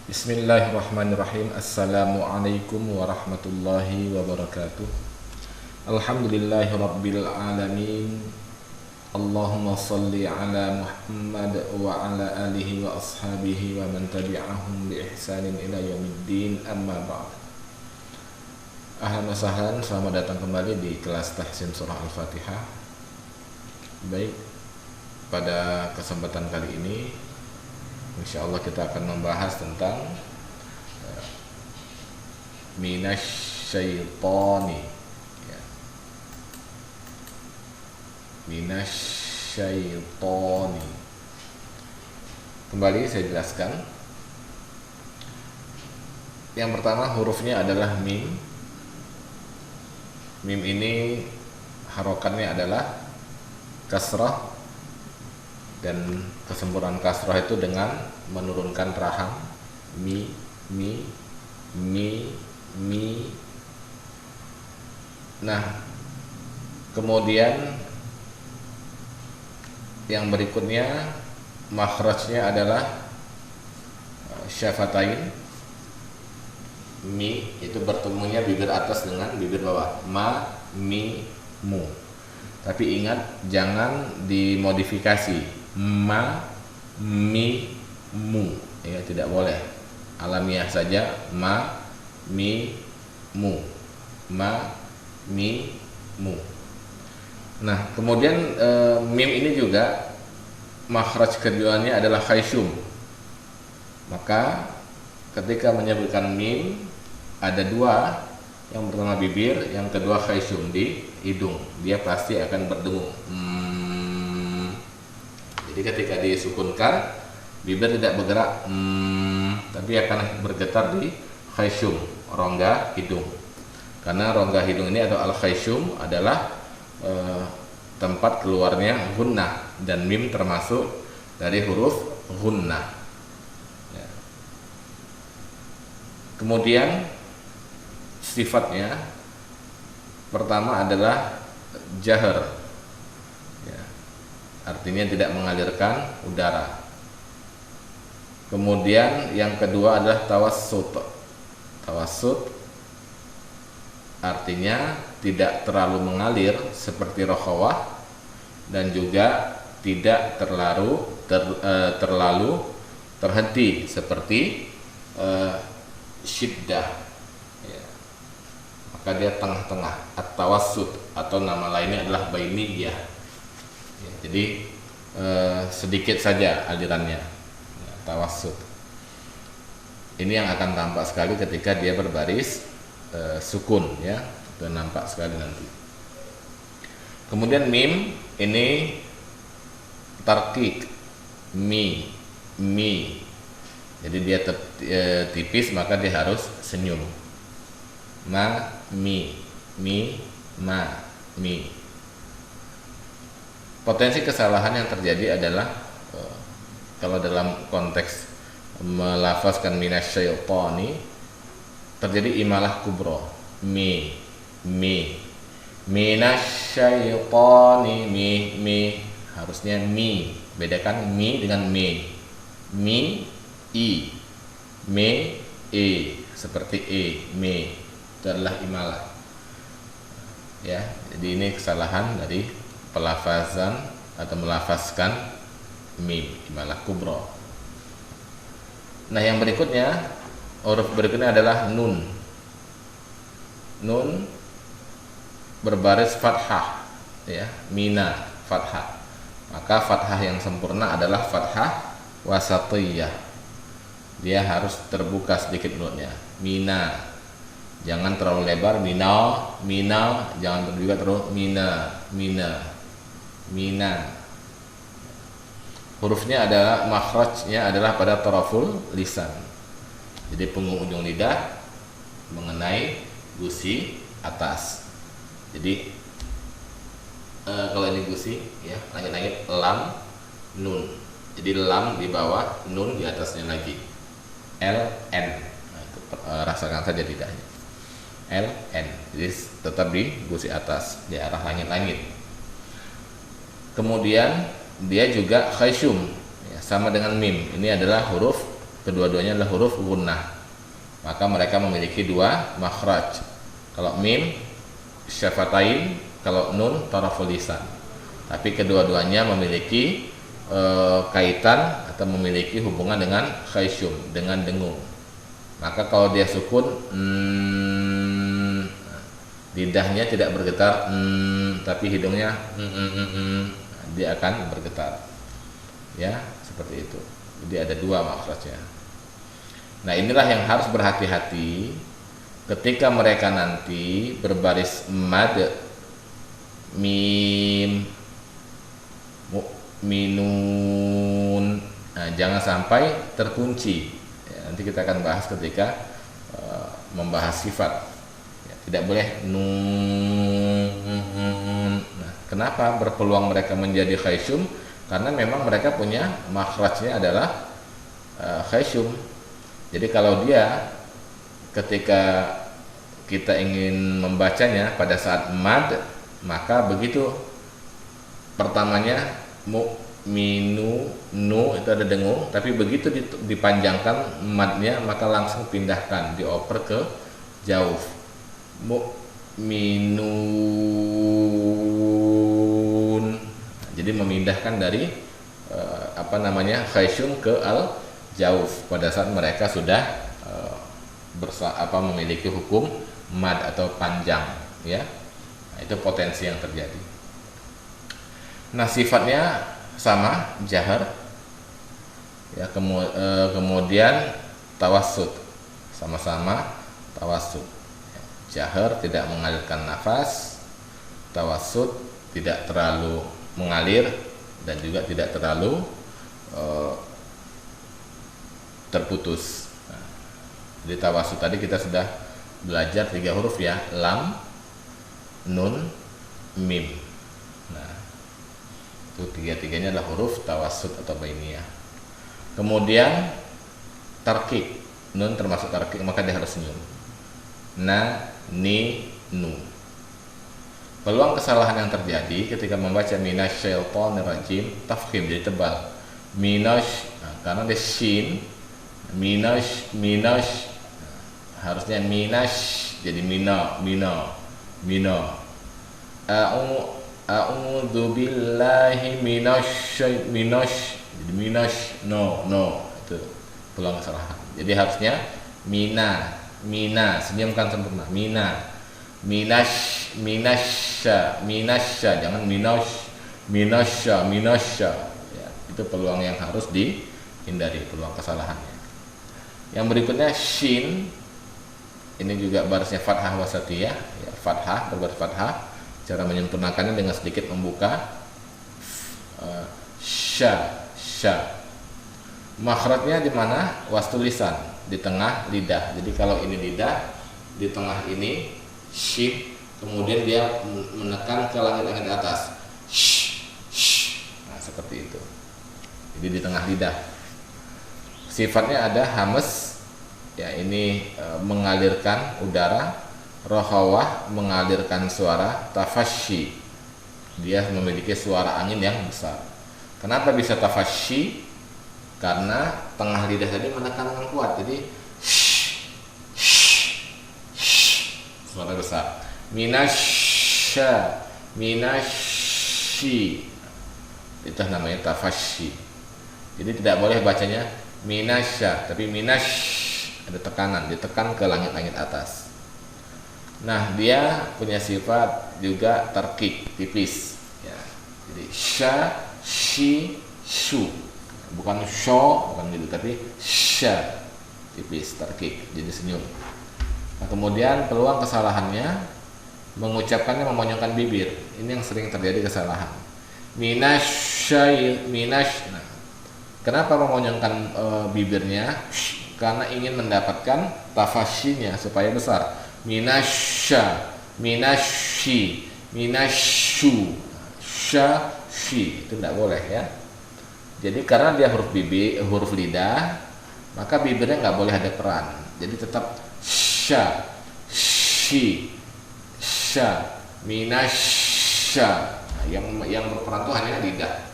Bismillahirrahmanirrahim. Assalamualaikum warahmatullahi wabarakatuh. Alhamdulillahirabbil alamin. Allahumma salli ala Muhammad wa ala alihi wa ashabihi wa man tabi'ahum bi ihsanin ila yaumiddin, amma ba'd. Ahlan wa sahlan, selamat datang kembali di kelas tahsin surah Al-Fatihah. Baik, pada kesempatan kali ini insyaallah kita akan membahas tentang minasyaitoni, ya. Minasyaitoni. Kembali saya jelaskan. Yang pertama hurufnya adalah mim. Mim ini harokannya adalah kasrah, dan kesempurnaan kasrah itu dengan menurunkan rahang mi. Nah, kemudian yang berikutnya makhrajnya adalah syafatain. Mi itu bertemunya bibir atas dengan bibir bawah, ma, mi, mu. Tapi ingat, jangan dimodifikasi ma, mi, mu, ya, tidak boleh. Alamiah saja, ma, mi, mu, ma, mi, mu. Nah, kemudian mim ini juga makhraj keduanya adalah khayshum. Maka ketika menyebutkan mim ada dua, yang pertama bibir, yang kedua khayshum di hidung. Dia pasti akan berdengung. Jadi ketika disukunkan, bibir tidak bergerak, tapi akan bergetar di khayshum, rongga hidung. Karena rongga hidung ini atau al-khayshum adalah tempat keluarnya gunnah, dan mim termasuk dari huruf gunnah. Ya. Kemudian sifatnya pertama adalah jahar. Artinya tidak mengalirkan udara. Kemudian yang kedua adalah tawassut. Tawassut artinya tidak terlalu mengalir seperti rokhawah, dan juga tidak terlalu terhenti seperti syiddah, ya. Maka dia tengah-tengah, at-tawassut, atau nama lainnya adalah bainiyah. Jadi sedikit saja alirannya, ya, tawassut. Ini yang akan tampak sekali ketika dia berbaris sukun, ya, itu nampak sekali nanti. Kemudian mim ini tarqiq, mi. Jadi dia tipis, maka dia harus senyum. Ma, mi, ma, mi. Potensi kesalahan yang terjadi adalah kalau dalam konteks melafazkan minasyaitoni terjadi imalah kubro, mi, minasyaitoni, mi, harusnya mi. Bedakan mi dengan me, i, me, seperti me, itu adalah imalah, ya. Jadi ini kesalahan dari pelafazan atau melafazkan mim, imalah kubro. Nah, yang berikutnya, huruf berikutnya adalah nun. Nun berbaris fathah, ya, mina, fathah. Maka fathah yang sempurna adalah fathah wasatiyah. Dia harus terbuka sedikit nunnya. Mina, jangan terlalu lebar. Mina, jangan juga terlalu mina. Hurufnya adalah makhrajnya adalah pada taraful lisan. Jadi punggung ujung lidah mengenai gusi atas. Jadi kalau ini gusi, ya, langit-langit, lam, nun. Jadi lam di bawah, nun di atasnya lagi. L, N. Nah, itu rasakan saja lidahnya. L, N. Jadi tetap di gusi atas, di arah langit-langit. Kemudian dia juga khayshum, ya, sama dengan mim. Ini adalah huruf kedua-duanya adalah huruf gunnah, maka mereka memiliki dua makhraj. Kalau mim syafatain, kalau nun taraful lisan. Tapi kedua-duanya memiliki kaitan atau memiliki hubungan dengan khaysyum, dengan dengung. Maka kalau dia sukun, lidahnya tidak bergetar, tapi hidungnya dia akan bergetar. Ya, seperti itu. Jadi ada dua makhrajnya. Nah, inilah yang harus berhati-hati ketika mereka nanti berbaris mad, mim, minun. Nah, jangan sampai terkunci. Ya, nanti kita akan bahas ketika membahas sifat. Ya, tidak boleh nun. Nah, kenapa berpeluang mereka menjadi khaysyum? Karena memang mereka punya makhrajnya adalah khaysyum. Jadi kalau dia ketika kita ingin membacanya pada saat mad, maka begitu pertamanya minu, nu itu ada dengung, tapi begitu dipanjangkan madnya maka langsung pindahkan, dioper ke jauh. Minun. Jadi memindahkan dari khaysyum ke al jauh pada saat mereka sudah memiliki hukum mad atau panjang, ya. Nah, itu potensi yang terjadi. Nah, sifatnya sama, jahar, ya. Kemudian tawassut, sama-sama tawassut. Jahar tidak mengalirkan nafas, tawassut tidak terlalu mengalir dan juga tidak terlalu terputus. Nah, di tawassut tadi kita sudah belajar 3 huruf, ya, lam, nun, mim. Nah, itu tiga-tiganya adalah huruf tawassut atau bainiyah. Kemudian tarkik, nun termasuk tarkik, maka dia harus senyum. Na, ni, nu. Peluang kesalahan yang terjadi ketika membaca minasyaitonir rajim, tafkhim jadi tebal. Karena dia shin, harusnya minash jadi mina. A'udzu billahi jadi no, itu peluang kesalahan. Jadi harusnya mina, senyumkan sempurna, minasya, jangan minasya, ya, itu peluang yang harus dihindari, peluang kesalahannya. Yang berikutnya shin, ini juga barisnya fathah wasatiyah, ya, fathah berbaris fathah. Cara menyempurnakannya dengan sedikit membuka sya. Makhrajnya di mana? Wastul lisan, di tengah lidah. Jadi kalau ini lidah, di tengah ini shin, kemudian dia menekan ke langit-langit atas. Nah, seperti itu. Jadi di tengah lidah. Sifatnya ada hames, ya, ini mengalirkan udara. Rohawah mengalirkan suara. Tafasyi, dia memiliki suara angin yang besar. Kenapa bisa tafasyi? Karena tengah lidah tadi menekan dengan kuat, jadi suara besar. Minasyi, itu namanya tafasyi. Jadi tidak boleh bacanya minasya, tapi ada tekanan, ditekan ke langit-langit atas. Nah, dia punya sifat juga tarkik, tipis, ya. Jadi sya, shi, shu, bukan sho, bukan gitu, tapi sya, tipis, tarkik, jadi senyum. Nah, kemudian peluang kesalahannya mengucapkannya memonyongkan bibir. Ini yang sering terjadi kesalahan. Nah, kenapa memonyongkan bibirnya? Karena ingin mendapatkan tafasyinya supaya besar. Minasyi, minasyu, syashi, itu tidak boleh, ya. Jadi karena dia huruf lidah, maka bibirnya nggak boleh ada peran. Jadi tetap sya, shi, sya, minasya. Nah, yang berperan itu hanya lidah.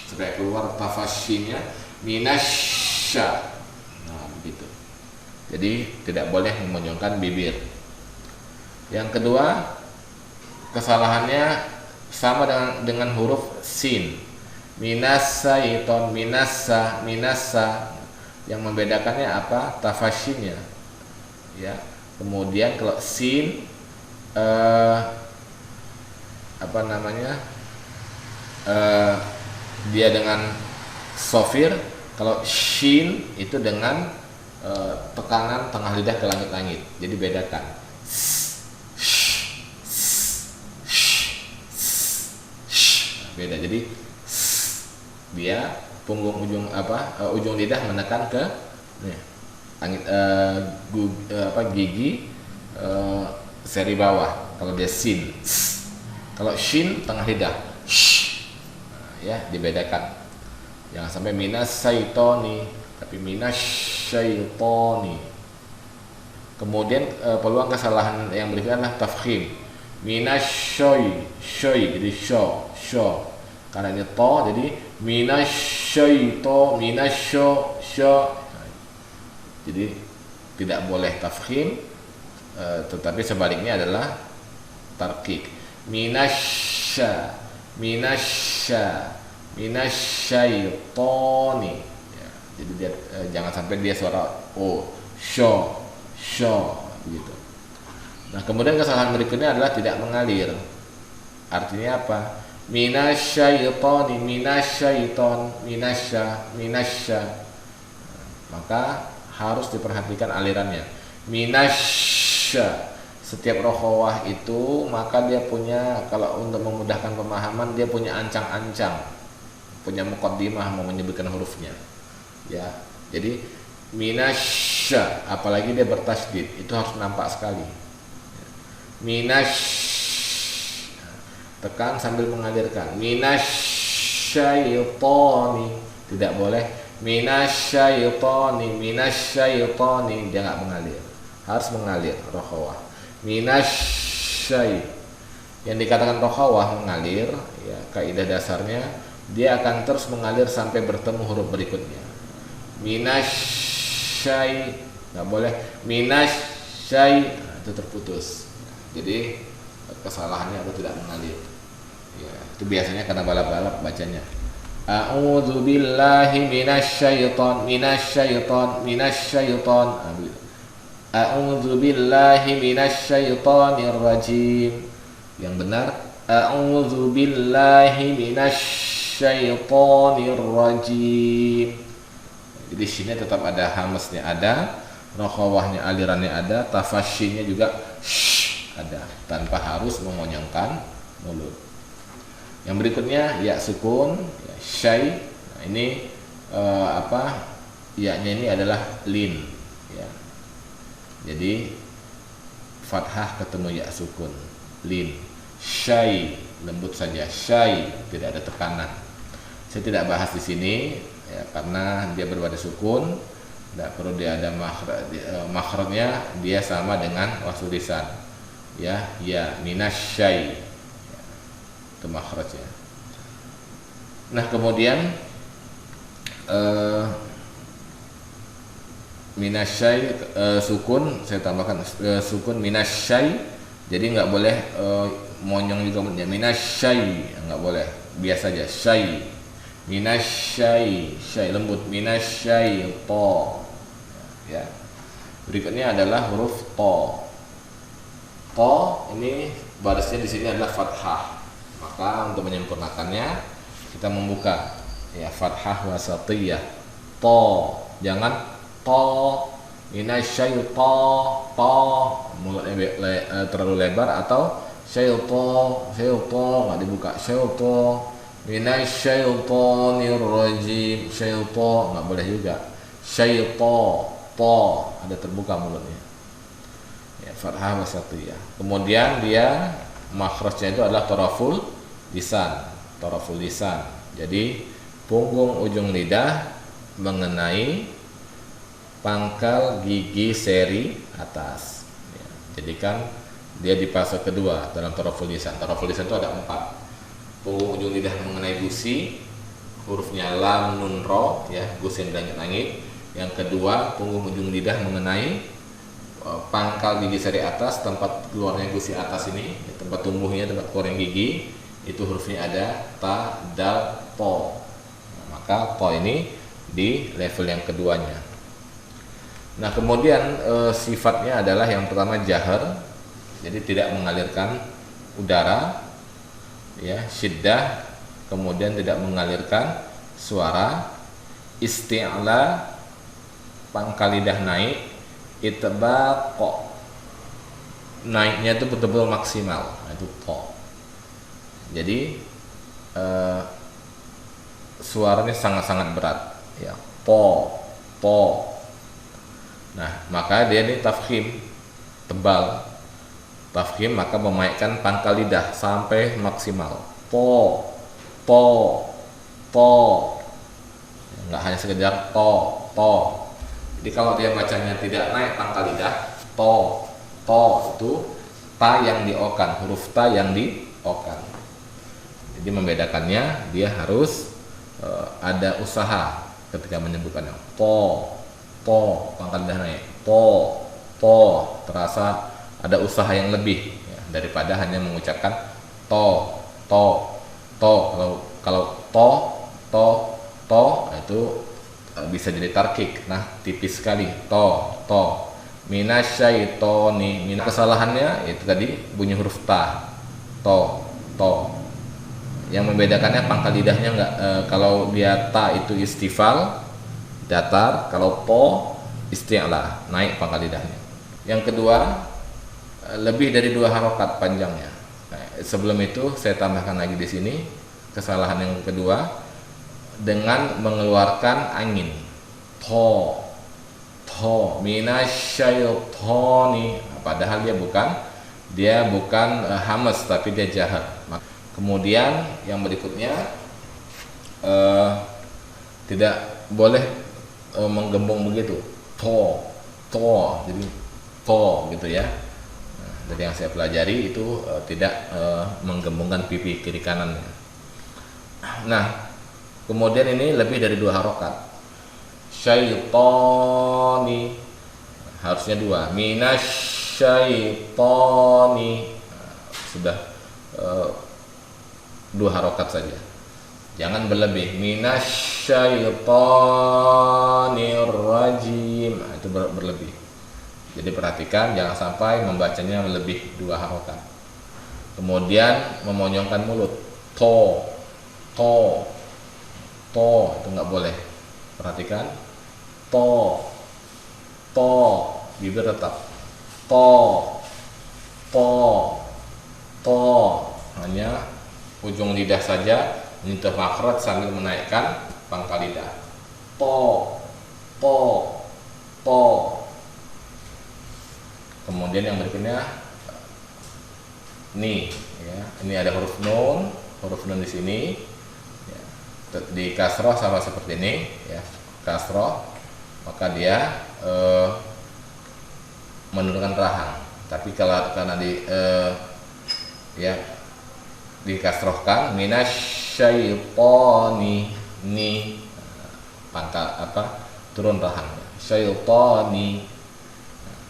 Supaya keluar tafasyinya. minasya. Nah, begitu. Jadi tidak boleh memonyongkan bibir. Yang kedua, kesalahannya sama dengan huruf sin. Minasyaiton, minasa. Yang membedakannya apa? Tafasyinya. Ya. Kemudian kalau sin dia dengan sofir. Kalau shin itu dengan tekanan tengah lidah ke langit-langit. Jadi bedakan. Beda. Jadi dia punggung ujung lidah menekan ke langit, gigi seri bawah. Kalau dia sin. Kalau shin tengah lidah. Ya, dibedakan. Jangan sampai minasyaitoni, tapi minasyaitoni. Kemudian peluang kesalahan yang berikutnya adalah tafkhim. Minasyoy, jadi syo. Karena ini to, jadi minasyaito, minasyo. Jadi tidak boleh tafkhim, tetapi sebaliknya adalah tarkik. Minasyaitoni. Ya, jadi dia jangan sampai dia suara o, syo begitu. Nah, kemudian kesalahan berikutnya adalah tidak mengalir. Artinya apa? Minasyaitoni, minasya. Maka harus diperhatikan alirannya. Minasya. Setiap rokhawah itu maka dia punya, kalau untuk memudahkan pemahaman, dia punya ancang-ancang, punya muqaddimah mau menyebutkan hurufnya. Ya, jadi minasya, apalagi dia bertasydid, itu harus nampak sekali. Tekan sambil mengalirkan. Minasyaitoni, tidak boleh minasyaitoni, dia nggak mengalir, harus mengalir rokhawah. Minasyai, yang dikatakan rokhawah mengalir, ya, kaidah dasarnya dia akan terus mengalir sampai bertemu huruf berikutnya. Minasyai, nggak boleh minasyai, itu terputus. Jadi kesalahannya itu tidak mengalir. Ya, itu biasanya karena balap-balap bacanya. A'udzu billahi minasyaiton. A'udzu billahi minasyaitonir rajim. Yang benar a'udzu billahi minasyaitonir rajim. Jadi sini tetap ada hamznya ada, rokhawahnya alirannya ada, tafasyinya juga ada, tanpa harus memonyongkan mulut. Yang berikutnya ya sukun, ya, syai. Nah, ini ya-nya ini adalah lin, ya. Jadi fathah ketemu ya sukun, lin. Syai, lembut saja. Syai, tidak ada tekanan. Saya tidak bahas di sini, ya, karena dia berbagai sukun, tidak perlu dia ada makhrajnya, dia sama dengan waslu lisan. Ya minasyai, ya, itu makhrajnya. Nah, kemudian minasyai, sukun saya tambahkan sukun minasyai, jadi nggak boleh monyong juga, minasyai nggak boleh, biasa aja syai. Minasyai, syai lembut. Minasyai to, ya. Berikutnya adalah huruf to. Ini barisnya di sini adalah fathah, maka untuk menyempurnakannya kita membuka, ya, fathah wasatiyah. To, jangan to. Minasyai to, mulutnya terlalu lebar, atau syaiton nggak dibuka. Syaiton, minasyaitonir rajim, syaiton nggak boleh juga. Syaiton, to ada terbuka mulutnya, ya, fathah wasatiyah. Kemudian dia makhrajnya itu adalah taraful lisan. Jadi punggung ujung lidah mengenai pangkal gigi seri atas, ya. Jadikan dia di fase kedua dalam taraful lisan. Taraful lisan itu ada 4. Punggung ujung lidah mengenai gusi, hurufnya lam nun ro ya, gusin langit-langit. Yang kedua, punggung ujung lidah mengenai pangkal gigi seri atas, tempat keluarnya gusi atas ini, tempat tumbuhnya, tempat keluarnya gigi, itu hurufnya ada ta, dal, to. Nah, maka to ini di level yang keduanya. Nah, kemudian sifatnya adalah yang pertama jahar, jadi tidak mengalirkan udara, ya, syiddah, kemudian tidak mengalirkan suara, isti'la, pangkal lidah naik, itbaq, naiknya itu betul-betul maksimal, itu to. Jadi suaranya sangat-sangat berat, ya, po. Nah, maka dia ini tafkhim, tebal. Tafkhim maka memaikkan pangkal lidah sampai maksimal. Po. Nggak hanya sekedar to. Jadi kalau dia bacanya tidak naik pangkal lidah, to itu ta yang diokan, huruf ta yang diokan. Jadi membedakannya, dia harus ada usaha ketika menyebutkannya. Po, pangkal lidah naik. Po, terasa ada usaha yang lebih ya, daripada hanya mengucapkan to. Kalau to itu bisa jadi tarkik. Nah, tipis sekali. To. Minasyaitoni. Kesalahannya itu tadi bunyi huruf ta. To. Yang membedakannya pangkal lidahnya enggak, kalau dia ta itu istifal, datar, kalau po isti'la, naik pangkal lidahnya. Yang kedua, lebih dari 2 harokat panjangnya. Nah, sebelum itu saya tambahkan lagi di sini kesalahan yang kedua, dengan mengeluarkan angin. To minasyaitoni, padahal dia bukan hamas, tapi dia jahar. Kemudian yang berikutnya tidak boleh menggembung begitu. To jadi to gitu ya. Nah, dari yang saya pelajari itu tidak menggembungkan pipi kiri kanannya. Nah, kemudian ini lebih dari 2 harokat. Syaitoni harusnya 2. Minasyaitoni sudah 2 harokat saja. Jangan berlebih. Minasyaitonir rajim, itu berlebih. Jadi perhatikan jangan sampai membacanya lebih 2 harokat. Kemudian memonyongkan mulut. To itu nggak boleh. Perhatikan. To bibir tetap. To hanya ujung lidah saja menyentuh makhraj sambil menaikkan pangkal lidah. To. Kemudian yang berikutnya ni, ya. Ini ada huruf nun di sini. Ya. Di kasroh sama seperti ini, ya. Kasroh, maka dia menurunkan rahang. Tapi karena dikasrohkan, minasyaitoni, ni pangkal turun rahang. Syaitoni.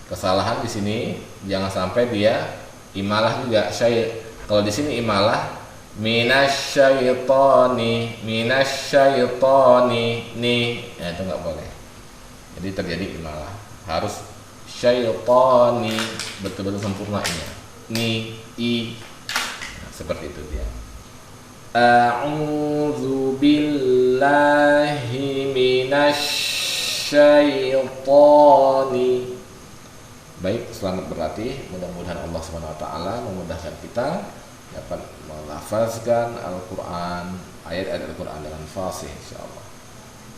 Kesalahan di sini jangan sampai dia imalah juga. Kalau di sini imalah minasyaitoni ni, nah, itu nggak boleh. Jadi terjadi imalah. Harus syaitoni, betul-betul sempurnanya. Ni, i. Nah, seperti itu dia. A'udzu billahi minasyaitoni. Baik, selamat berlatih. Mudah-mudahan Allah SWT memudahkan kita dapat melafazkan Al-Quran, ayat-ayat Al-Quran dengan fasih, insyaallah.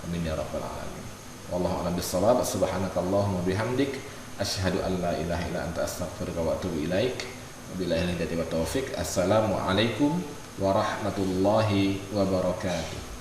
Amin ya rabbal alamin. Wallahu a'lam bissawab. Subhanakallahumma bihamdik, asyhadu an la ilaha illa anta, astaghfiruka wa atubu ilaik. Wabillahi hidayah wa taufik. Assalamualaikum warahmatullahi wabarakatuh.